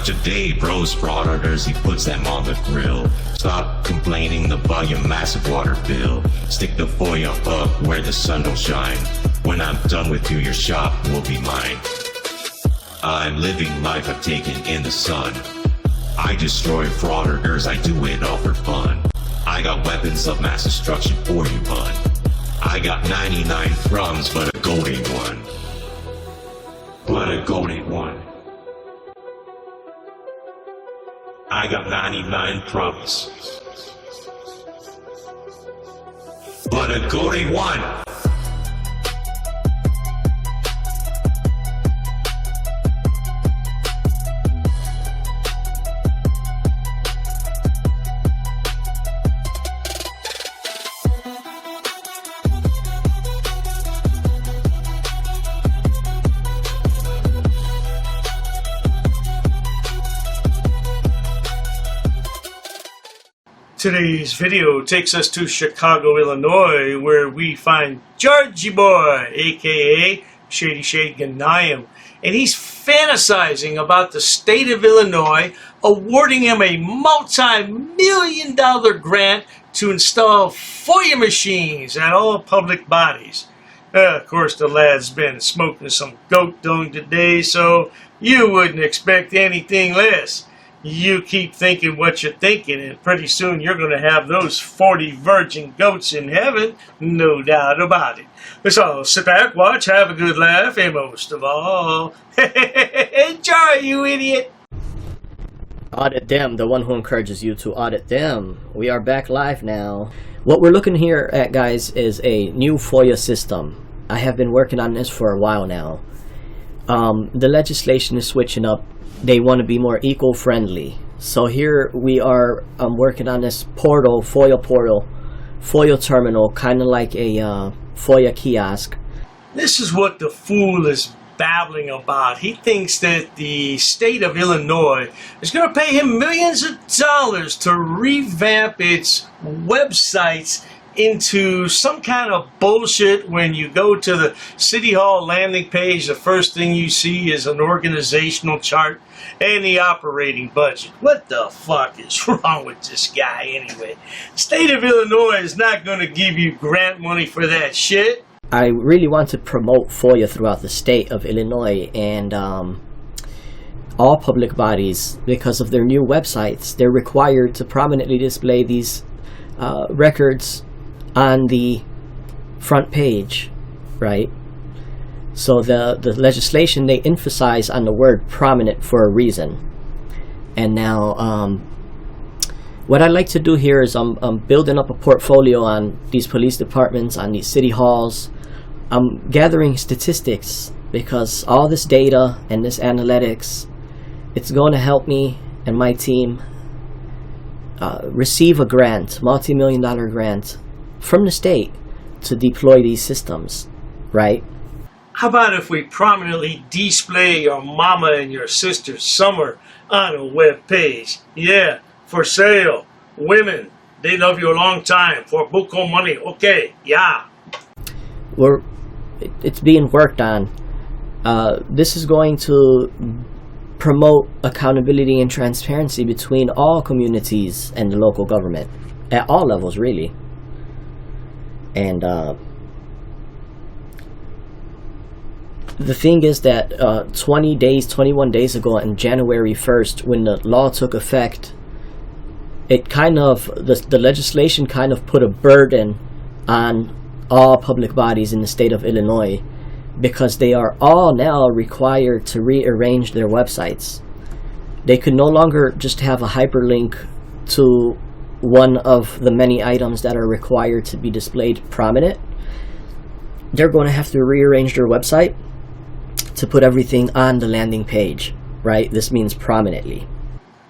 today, bros, frauditors, he puts them on the grill. Stop complaining about your massive water bill. Stick the Foyer up where the sun don't shine. When I'm done with you, your shop will be mine. I'm living life I've taken in the sun. I destroy frauditors, I do it all for fun. I got weapons of mass destruction for you, bud. I got 99 crumbs, but a goat ain't one. But a goat ain't one. I got 99 crumbs, but a goat ain't one. Today's video takes us to Chicago, Illinois, where we find Georgie Boy, aka Shady Shade Ganayam, and he's fantasizing about the state of Illinois awarding him a multi-million-dollar grant to install FOIA machines at all public bodies. Of course, the lad's been smoking some goat dung today, so you wouldn't expect anything less. You keep thinking what you're thinking, and pretty soon you're going to have those 40 virgin goats in heaven, no doubt about it. So sit back, watch, have a good laugh, and most of all, enjoy, you idiot! Audit them, the one who encourages you to audit them. We are back live now. What we're looking here at, guys, is a new FOIA system. I have been working on this for a while now. The legislation is switching up. They want to be more eco-friendly. So here we are working on this portal, FOIA terminal, kind of like a FOIA kiosk. This is what the fool is babbling about. He thinks that the state of Illinois is going to pay him millions of dollars to revamp its websites into some kind of bullshit. When you go to the City Hall landing page, the first thing you see is an organizational chart and the operating budget. What the fuck is wrong with this guy anyway? The state of Illinois is not going to give you grant money for that shit. I really want to promote FOIA throughout the state of Illinois and all public bodies. Because of their new websites, they're required to prominently display these records on the front page, right? So the legislation, they emphasize on the word prominent for a reason. And now what I'd like to do here is I'm building up a portfolio on these police departments, on these city halls. I'm gathering statistics because all this data and this analytics, it's going to help me and my team receive a grant, multi-million-dollar grant from the state to deploy these systems, right? How about if we prominently display your mama and your sister's summer on a web page? Yeah, for sale. Women, they love you a long time. For buco money. Okay, yeah. It's being worked on. This is going to promote accountability and transparency between all communities and the local government at all levels, really. And the thing is that 21 days ago on January 1st, when the law took effect, it kind of, the legislation kind of put a burden on all public bodies in the state of Illinois, because they are all now required to rearrange their websites. They could no longer just have a hyperlink to one of the many items that are required to be displayed prominent. They're going to have to rearrange their website to put everything on the landing page, right? This means prominently.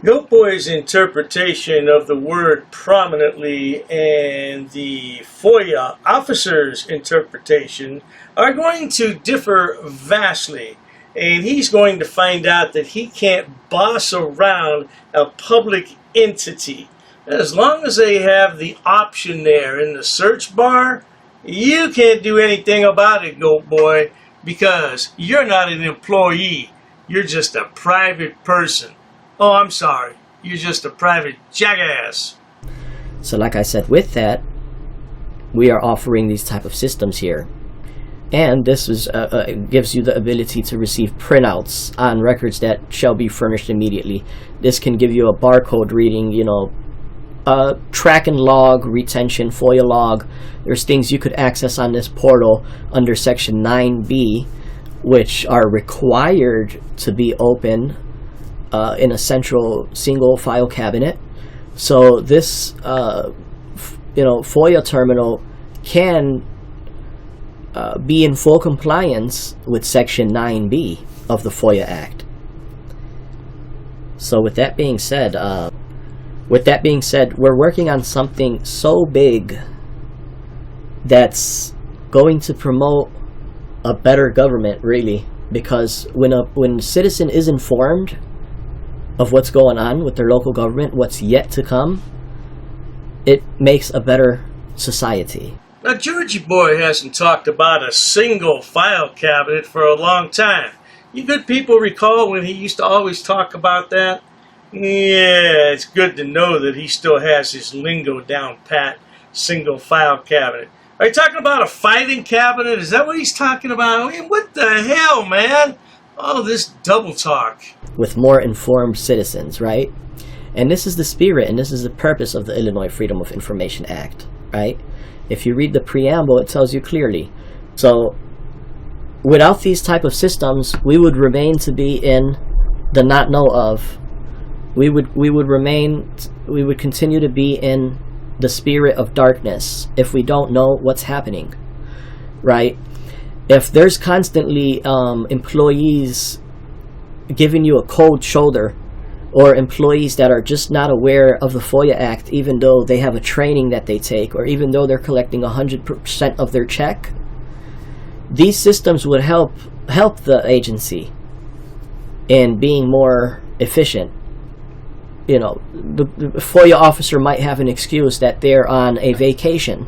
GoatBoy's interpretation of the word prominently and the FOIA officer's interpretation are going to differ vastly. And he's going to find out that he can't boss around a public entity. As long as they have the option there in the search bar, you can't do anything about it, GoatBoy, because you're not an employee. You're just a private person. Oh, I'm sorry. You're just a private jackass. So like I said, with that, we are offering these type of systems here. And this is gives you the ability to receive printouts on records that shall be furnished immediately. This can give you a barcode reading, track and log, retention, FOIA log. There's things you could access on this portal under Section 9B, which are required to be open in a central single file cabinet. So this, FOIA terminal can be in full compliance with Section 9B of the FOIA Act. So with that being said, we're working on something so big that's going to promote a better government, really, because when a citizen is informed of what's going on with their local government, what's yet to come, it makes a better society. Now, Georgie Boy hasn't talked about a single file cabinet for a long time. You good people recall when he used to always talk about that? Yeah, it's good to know that he still has his lingo down pat. Single file cabinet. Are you talking about a filing cabinet? Is that what he's talking about? I mean, what the hell, man? All this double talk. With more informed citizens, right? And this is the spirit and this is the purpose of the Illinois Freedom of Information Act, right? If you read the preamble, it tells you clearly. So, without these type of systems, we would remain to be in the not know of. We would continue to be in the spirit of darkness if we don't know what's happening, right? If there's constantly employees giving you a cold shoulder, or employees that are just not aware of the FOIA Act, even though they have a training that they take, or even though they're collecting 100% of their check, these systems would help the agency in being more efficient. The FOIA officer might have an excuse that they're on a vacation,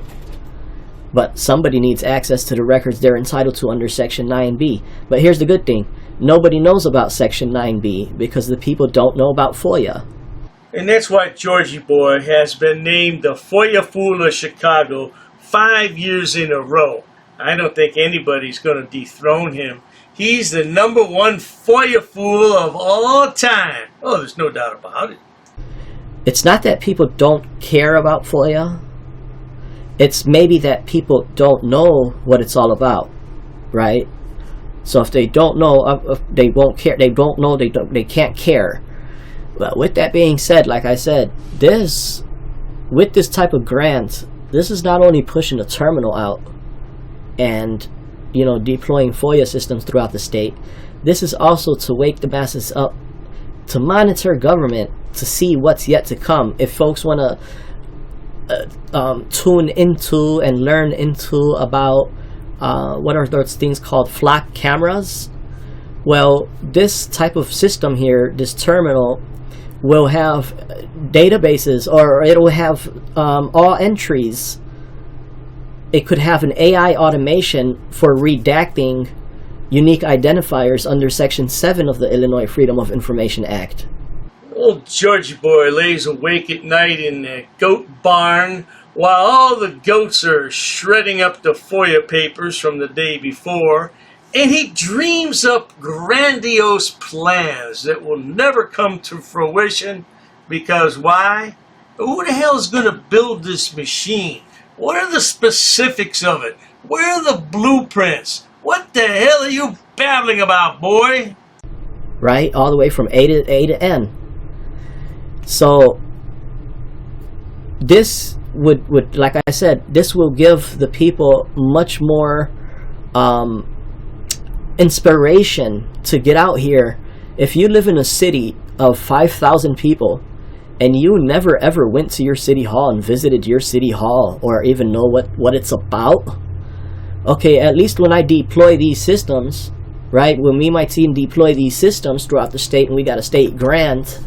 but somebody needs access to the records they're entitled to under Section 9B. But here's the good thing. Nobody knows about Section 9B because the people don't know about FOIA. And that's why Georgie Boy has been named the FOIA Fool of Chicago 5 years in a row. I don't think anybody's going to dethrone him. He's the #1 FOIA Fool of all time. Oh, there's no doubt about it. It's not that people don't care about FOIA. It's maybe that people don't know what it's all about, right? So if they don't know, they won't care. They don't know. They can't care. Well, with that being said, like I said, with this type of grant, this is not only pushing a terminal out and deploying FOIA systems throughout the state. This is also to wake the masses up, to monitor government, to see what's yet to come. If folks want to tune into and learn into about what are those things called flock cameras? Well, this type of system here, this terminal, will have databases, or it will have all entries. It could have an AI automation for redacting unique identifiers under Section 7 of the Illinois Freedom of Information Act. Old Georgie Boy lays awake at night in the goat barn while all the goats are shredding up the FOIA papers from the day before, and he dreams up grandiose plans that will never come to fruition. Because why? Who the hell is going to build this machine? What are the specifics of it? Where are the blueprints? What the hell are you babbling about, boy? Right? All the way from A to N. So, this would, like I said, this will give the people much more inspiration to get out here. If you live in a city of 5,000 people and you never ever went to your city hall and visited your city hall or even know what it's about, okay, at least when I deploy these systems, right, when me and my team deploy these systems throughout the state and we got a state grant,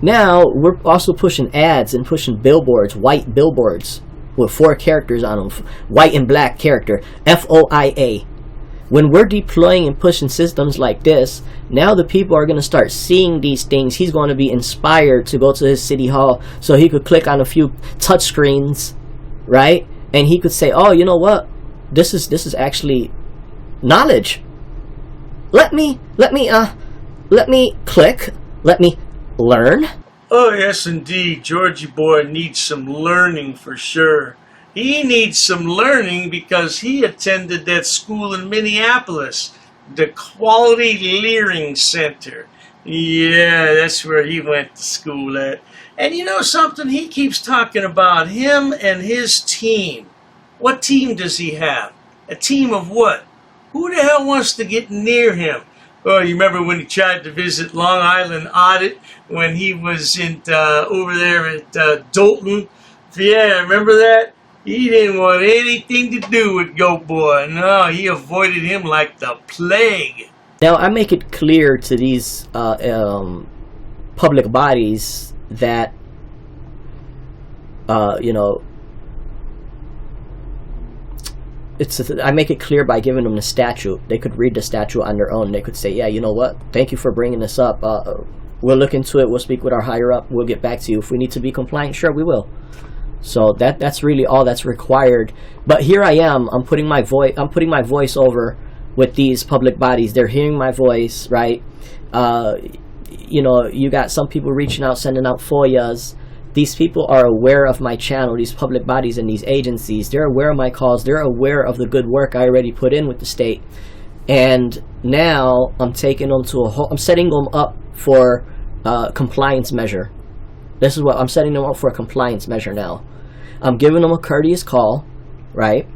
now we're also pushing ads and pushing billboards, white billboards with 4 characters on them, white and black character, FOIA. When we're deploying and pushing systems like this, now the people are going to start seeing these things. He's going to be inspired to go to his city hall so he could click on a few touch screens, right? And he could say, oh, you know what? This is actually knowledge. Let me click. Let me learn. Oh, yes, indeed. Georgie boy needs some learning for sure. He needs some learning because he attended that school in Minneapolis, the Quality Learning Center. Yeah, that's where he went to school at. And you know something? He keeps talking about him and his team. What team does he have? A team of what? Who the hell wants to get near him? Oh, you remember when he tried to visit Long Island Audit when he was over there at Dalton? Yeah, remember that? He didn't want anything to do with GoatBoy. No, he avoided him like the plague. Now, I make it clear to these public bodies that, I make it clear by giving them the statute. They could read the statute on their own. They could say, yeah, you know what? Thank you for bringing this up. We'll look into it. We'll speak with our higher up. We'll get back to you. If we need to be compliant, sure, we will. So that's really all that's required. But here I am. I'm putting my voice over with these public bodies. They're hearing my voice, right? You got some people reaching out, sending out FOIAs. These people are aware of my channel, these public bodies and these agencies. They're aware of my calls. They're aware of the good work I already put in with the state. And now I'm taking them to I'm setting them up for compliance measure. This is what I'm setting them up for, a compliance measure now. I'm giving them a courteous call, right?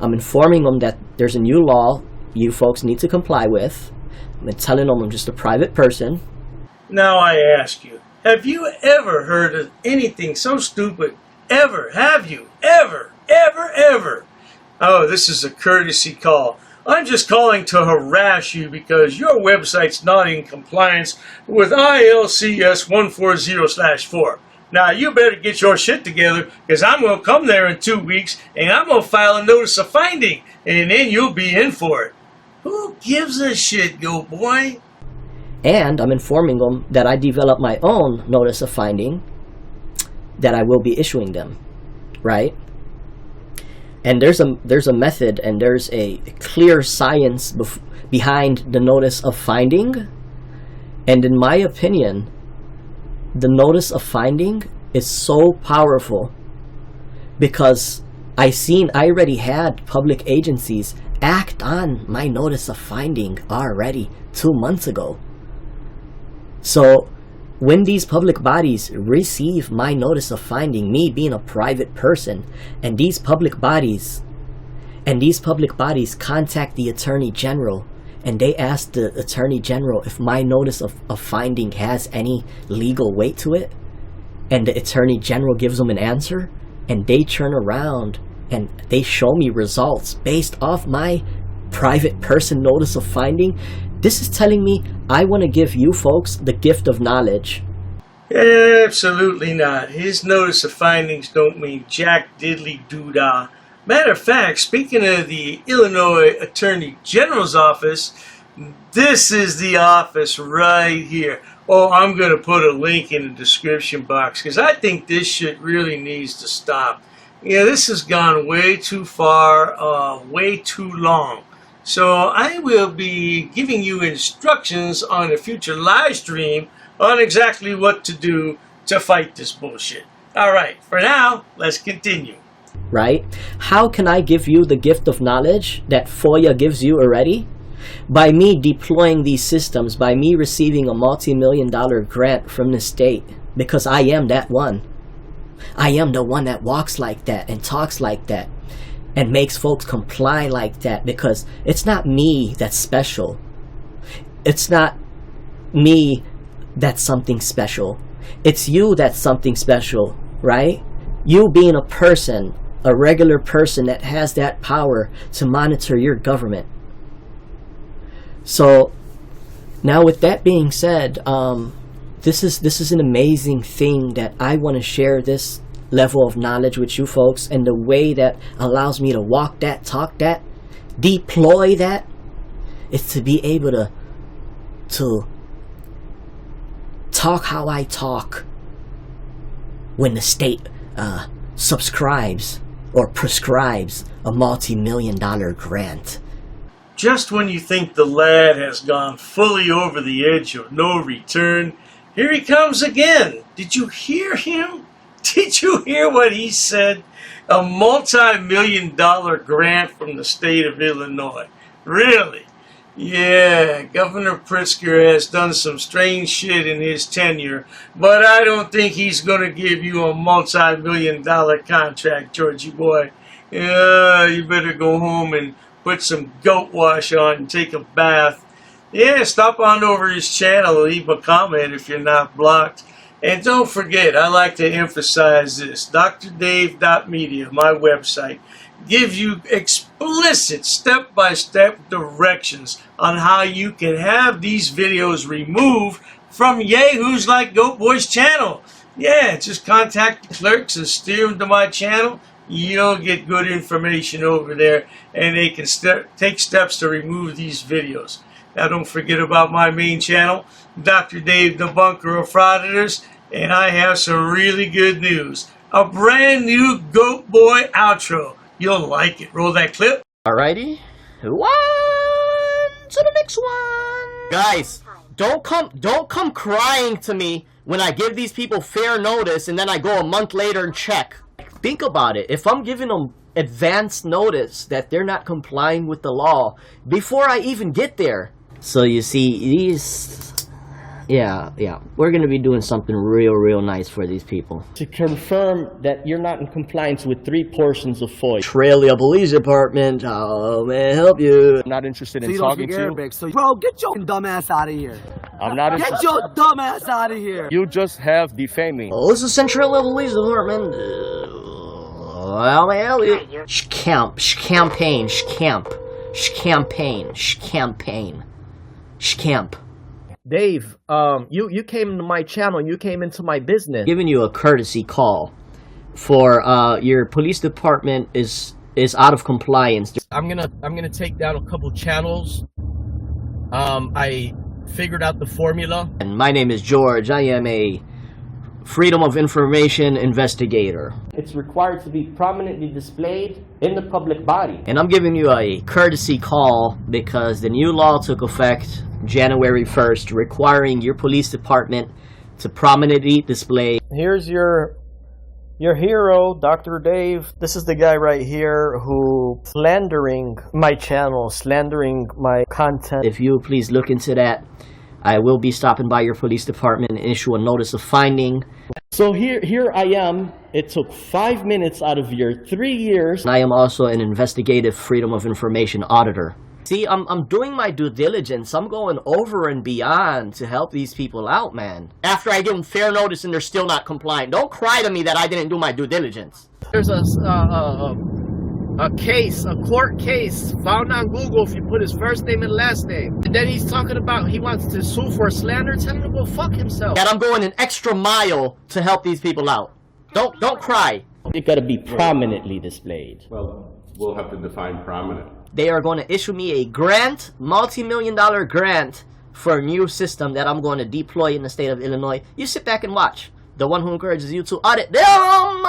I'm informing them that there's a new law you folks need to comply with. I'm telling them I'm just a private person. Now I ask you, have you ever heard of anything so stupid? Ever? Have you? Ever? Oh, this is a courtesy call. I'm just calling to harass you because your website's not in compliance with ILCS 140/4. Now, you better get your shit together because I'm going to come there in 2 weeks and I'm going to file a notice of finding and then you'll be in for it. Who gives a shit, GoatBoy? And I'm informing them that I developed my own notice of finding that I will be issuing them, right? And there's a method and there's a clear science behind the notice of finding. And in my opinion, the notice of finding is so powerful because I already had public agencies act on my notice of finding already 2 months ago. So when these public bodies receive my notice of finding, me being a private person, and these public bodies contact the Attorney General and they ask the Attorney General if my notice of finding has any legal weight to it, and the Attorney General gives them an answer, and they turn around and they show me results based off my private person notice of finding, this is telling me I want to give you folks the gift of knowledge. Absolutely not. His notice of findings don't mean jack diddly doodah. Matter of fact, speaking of the Illinois Attorney General's office, this is the office right here. Oh, I'm going to put a link in the description box because I think this shit really needs to stop. Yeah, this has gone way too far, way too long. So I will be giving you instructions on a future live stream on exactly what to do to fight this bullshit. All right, for now, let's continue. Right? How can I give you the gift of knowledge that FOIA gives you already? By me deploying these systems, by me receiving a multi-million-dollar grant from the state, because I am that one. I am the one that walks like that and talks like that and makes folks comply like that, because it's not me that's special. It's not me that's something special. It's you that's something special, right? You being a person, a regular person that has that power to monitor your government. So now with that being said, this is an amazing thing that I want to share this level of knowledge with you folks, and the way that allows me to walk that, talk that, deploy that, is to be able to talk how I talk when the state subscribes or prescribes a multi-million-dollar grant. Just when you think the lad has gone fully over the edge of no return, here he comes again. Did you hear him? Did you hear what he said? A multi-million-dollar grant from the state of Illinois. Really? Yeah, Governor Pritzker has done some strange shit in his tenure, but I don't think he's going to give you a multi-million-dollar contract, Georgie boy. Yeah, you better go home and put some goat wash on and take a bath. Yeah, stop on over his channel, leave a comment if you're not blocked. And don't forget, I like to emphasize this, drdave.media, my website, gives you explicit step-by-step directions on how you can have these videos removed from yahoos like GoatBoy's channel. Yeah, just contact the clerks and steer them to my channel. You'll get good information over there, and they can take steps to remove these videos. Now, don't forget about my main channel, Dr. Dave, the Bunker of Frauditors, and I have some really good news. A brand new GoatBoy outro. You'll like it. Roll that clip. Alrighty. On to the next one. Guys, don't come crying to me when I give these people fair notice and then I go a month later and check. Think about it. If I'm giving them advance notice that they're not complying with the law before I even get there. So you see, these... Yeah, we're going to be doing something real nice for these people. To confirm that you're not in compliance with 3 portions of FOIA. Australia Police Department, how may I help you? I'm not interested in talking to you. Bro, get your dumb ass out of here. I'm not interested. Get your dumb ass out of here. You just have defamed me. Oh, this is Central Police Department. How may I help you? Campaign. Dave, you came into my channel, you came into my business. Giving you a courtesy call for your police department is out of compliance. I'm gonna take down a couple channels. I figured out the formula. And my name is George. I am a Freedom of Information investigator. It's required to be prominently displayed in the public body. And I'm giving you a courtesy call because the new law took effect January 1st, requiring your police department to prominently display. Here's your hero, Dr. Dave. This is the guy right here who slandering my channel, slandering my content. If you please look into that, I will be stopping by your police department and issue a notice of finding. So here I am. It took 5 minutes out of your 3 years. And I am also an investigative Freedom of Information auditor. See, I'm doing my due diligence. I'm going over and beyond to help these people out, man. After I give them fair notice and they're still not compliant. Don't cry to me that I didn't do my due diligence. There's a court case found on Google if you put his first name and last name. And then he's talking about he wants to sue for slander. Tell him to go fuck himself. That I'm going an extra mile to help these people out. Don't cry. It gotta be prominently displayed. Well, we'll have to define prominent. They are going to issue me a grant, multi-million-dollar grant for a new system that I'm going to deploy in the state of Illinois. You sit back and watch. The one who encourages you to audit them.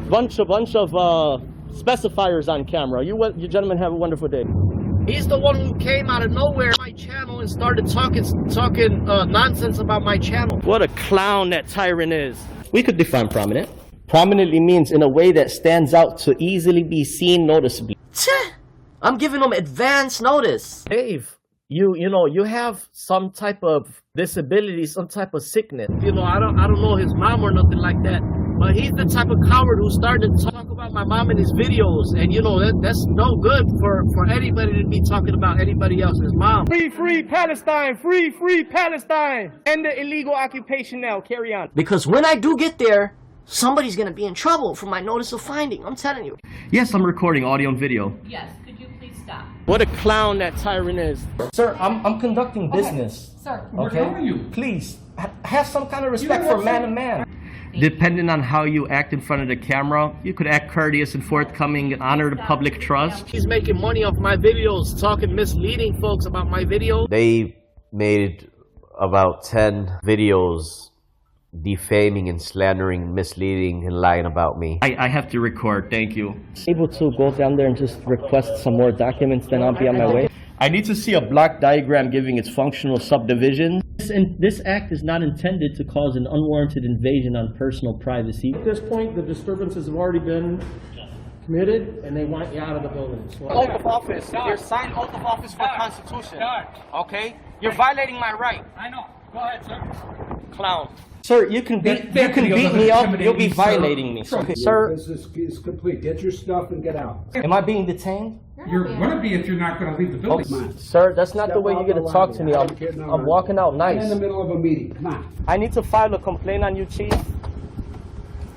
Bunch of specifiers on camera. You gentlemen have a wonderful day. He's the one who came out of nowhere on my channel and started talking nonsense about my channel. What a clown that tyrant is. We could define prominent. Prominently means in a way that stands out to easily be seen noticeably. I'm giving them advance notice. Dave, you have some type of disability, some type of sickness. I don't know his mom or nothing like that. But he's the type of coward who started to talk about my mom in his videos. And that's no good for anybody to be talking about anybody else's mom. Free Palestine! Free Palestine! End the illegal occupation now. Carry on. Because when I do get there, somebody's gonna be in trouble for my notice of finding. I'm telling you. Yes, I'm recording audio and video. Yes, could you please stop? What a clown that tyrant is. Sir, I'm conducting business. Sir, okay? Where are you? Please, have some kind of respect for man to man. Depending on how you act in front of the camera, you could act courteous and forthcoming and honor the public trust. He's making money off my videos, talking misleading folks about my videos. They made about 10 videos defaming and slandering, misleading and lying about me. I have to record, thank you. Able to go down there and just request some more documents, then I'll be on my way. I need to see a block diagram giving its functional subdivision. This act is not intended to cause an unwarranted invasion on personal privacy. At this point, the disturbances have already been committed, and they want you out of the building. So Oath of office. You're signed oath of office for Constitution. Okay? You're violating my right. I know. Go ahead, sir. Clown. Sir, you can beat me up, you'll be violating me. Okay, sir, This is complete. Get your stuff and get out. am I being detained? You're going to be if you're not going to leave the building. Come on. Sir, that's not the way you're Step gonna out talk the to me. line. I don't care, no, I'm walking out I'm nice. in the middle of a meeting. Come on. I need to file a complaint on you, Chief.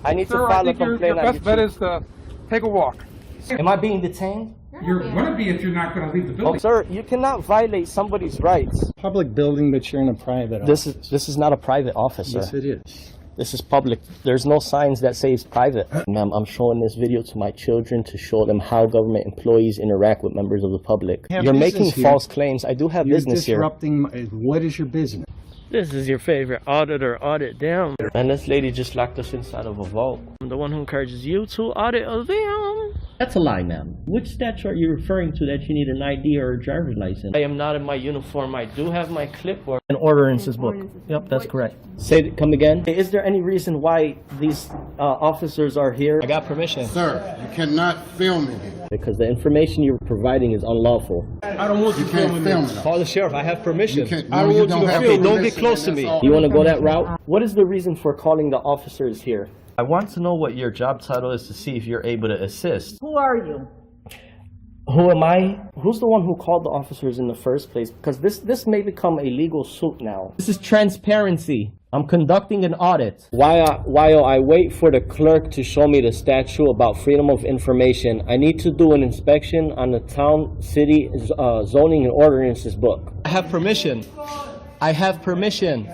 I need to Sir, I file a think your complaint on you, best bet Chief. is to take a walk. Am I being detained? You're going to be if you're not going to leave the building. Sir, you cannot violate somebody's rights. Public building, but you're in a private This is not a private office, sir. Yes, it is. This is public. There's no signs that say it's private. Ma'am, I'm showing this video to my children to show them how government employees interact with members of the public. Have You're business making here. false claims. I do have You're business here. disrupting. What is your business? This is your favorite auditor, audit them. And this lady just locked us inside of a vault. I'm the one who encourages you to audit them. That's a lie, ma'am. Which statute are you referring to that you need an ID or a driver's license? I am not in my uniform. I do have my clipboard. An ordinances book. Yep, that's correct. Come again. Is there any reason why these officers are here? I got permission. Sir, you cannot film me here. Because the information you're providing is unlawful. I don't want You can't film me. Call the sheriff. I have permission. You can't. I No, don't you want you don't to have film. Don't permission, get close to and me. that's all. You want to go that route? What is the reason for calling the officers here? I want to know what your job title is to see if you're able to assist. Who are you? Who am I? Who's the one who called the officers in the first place? Because this may become a legal suit now. This is transparency. I'm conducting an audit. While I wait for the clerk to show me the statute about freedom of information, I need to do an inspection on the town, city, zoning and ordinances book. I have permission. I have permission.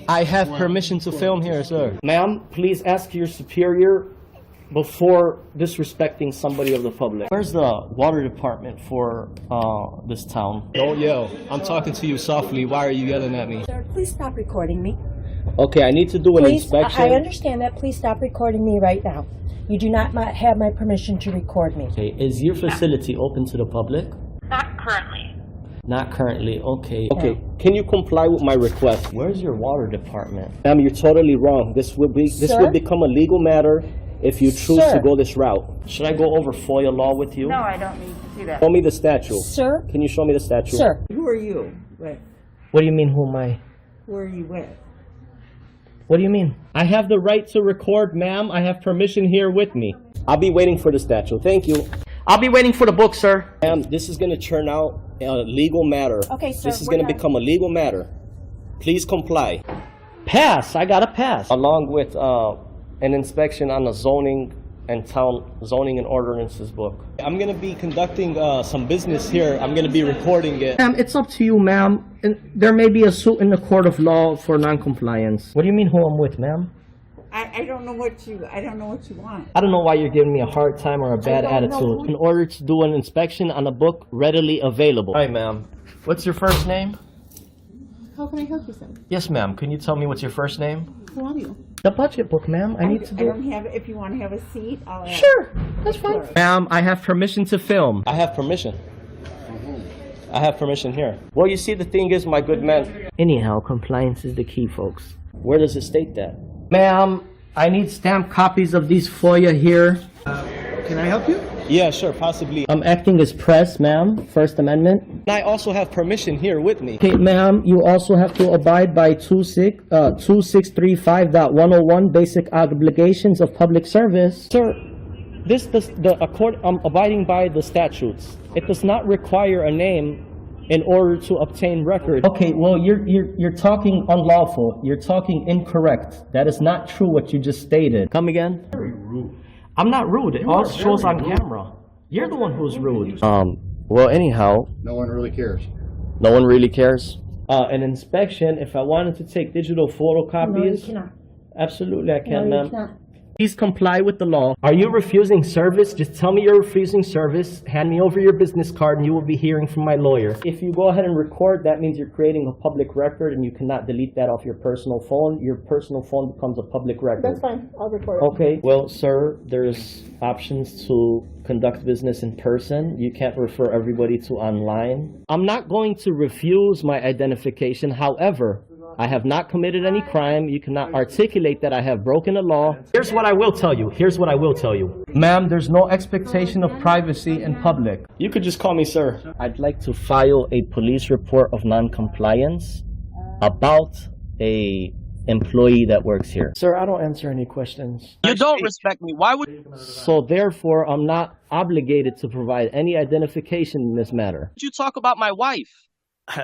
I have permission to film here, sir. Ma'am, please ask your superior before disrespecting somebody of the public. Where's the water department for this town? Don't yell. I'm talking to you softly. Why are you yelling at me? Sir, please stop recording me. Okay, I need to do an inspection. I understand that. Please stop recording me right now. You do not have my permission to record me. Okay, is your facility open to the public? Not currently. Not currently, okay. Okay, can you comply with my request? Where's your water department? Ma'am, you're totally wrong. This will become a legal matter if you choose to go this route. Should I go over FOIA law with you? No, I don't need to do that. Show me the statute. Sir? Can you show me the statute? Sir. Who are you with? What do you mean, who am I? Who are you with? What do you mean? I have the right to record, ma'am. I have permission here with me. I'll be waiting for the statute. Thank you. I'll be waiting for the book, sir. Ma'am, this is going to turn out a legal matter. Okay, sir. This is going to become a legal matter. Please comply. Pass. I got to pass. Along with an inspection on the zoning and ordinances book. I'm going to be conducting some business here. I'm going to be recording it. Ma'am, it's up to you, ma'am. There may be a suit in the court of law for non-compliance. What do you mean who I'm with, ma'am? I don't know what you want. I don't know why you're giving me a hard time or a bad attitude. In order to do an inspection on a book readily available. Hi, ma'am. What's your first name? How can I help you, sir? Yes, ma'am. Can you tell me what's your first name? Who are you? The budget book, ma'am. I need to do. I don't have. If you want to have a seat, I'll. Sure, that's fine. Ma'am, I have permission to film. I have permission. I have permission here. Well, you see, the thing is, my good man. Anyhow, compliance is the key, folks. Where does it state that? Ma'am, I need stamped copies of these FOIA here. Can I help you? Yeah, sure, possibly. I'm acting as press, ma'am. First Amendment. And I also have permission here with me. Okay, ma'am, you also have to abide by 2635.101 basic obligations of public service. Sir, I'm abiding by the statutes. It does not require a name in order to obtain record. Okay, well, you're talking unlawful. You're talking incorrect. That is not true what you just stated. Come again? Very rude. I'm not rude. It all shows on camera. You're the one who's rude. Well, anyhow. No one really cares. No one really cares? An inspection, if I wanted to take digital photocopies. No, you cannot. Absolutely, I can, No, you ma'am. can't. Please comply with the law. Are you refusing service? Just tell me you're refusing service. Hand me over your business card and you will be hearing from my lawyer. If you go ahead and record, that means you're creating a public record and you cannot delete that off your personal phone. Your personal phone becomes a public record. That's fine. I'll record it. Okay, well, sir, there's options to conduct business in person. You can't refer everybody to online. I'm not going to refuse my identification. However, I have not committed any crime. You cannot articulate that I have broken a law. Here's what I will tell you. Here's what I will tell you. Ma'am, there's no expectation of privacy in public. You could just call me sir. I'd like to file a police report of non-compliance about a employee that works here. Sir, I don't answer any questions. You don't respect me. Why would So therefore, I'm not obligated to provide any identification in this matter. you talk about my wife?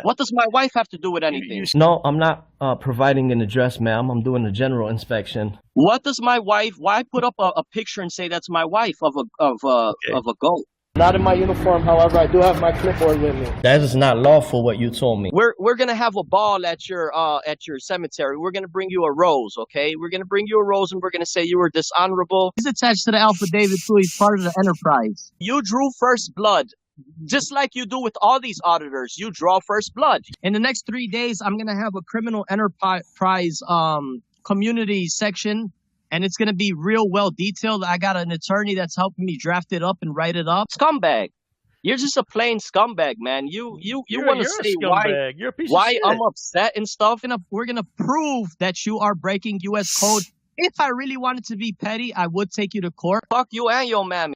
What does my wife have to do with anything? No, I'm not providing an address, ma'am. I'm doing a general inspection. What does my wife? Why put up a picture and say that's my wife of a goat? Not in my uniform, however, I do have my clipboard with me. That is not lawful, what you told me. We're gonna have a ball at your cemetery. We're gonna bring you a rose, okay? We're gonna bring you a rose and we're gonna say you were dishonorable. He's attached to the affidavit too. He's part of the enterprise. You drew first blood. Just like you do with all these auditors, you draw first blood. In the next 3 days, I'm going to have a criminal enterprise community section, and it's going to be real well detailed. I got an attorney that's helping me draft it up and write it up. Scumbag. You're just a plain scumbag, man. You want to say why I'm upset and stuff. We're going to prove that you are breaking U.S. code. If I really wanted to be petty, I would take you to court. Fuck you and your mammy.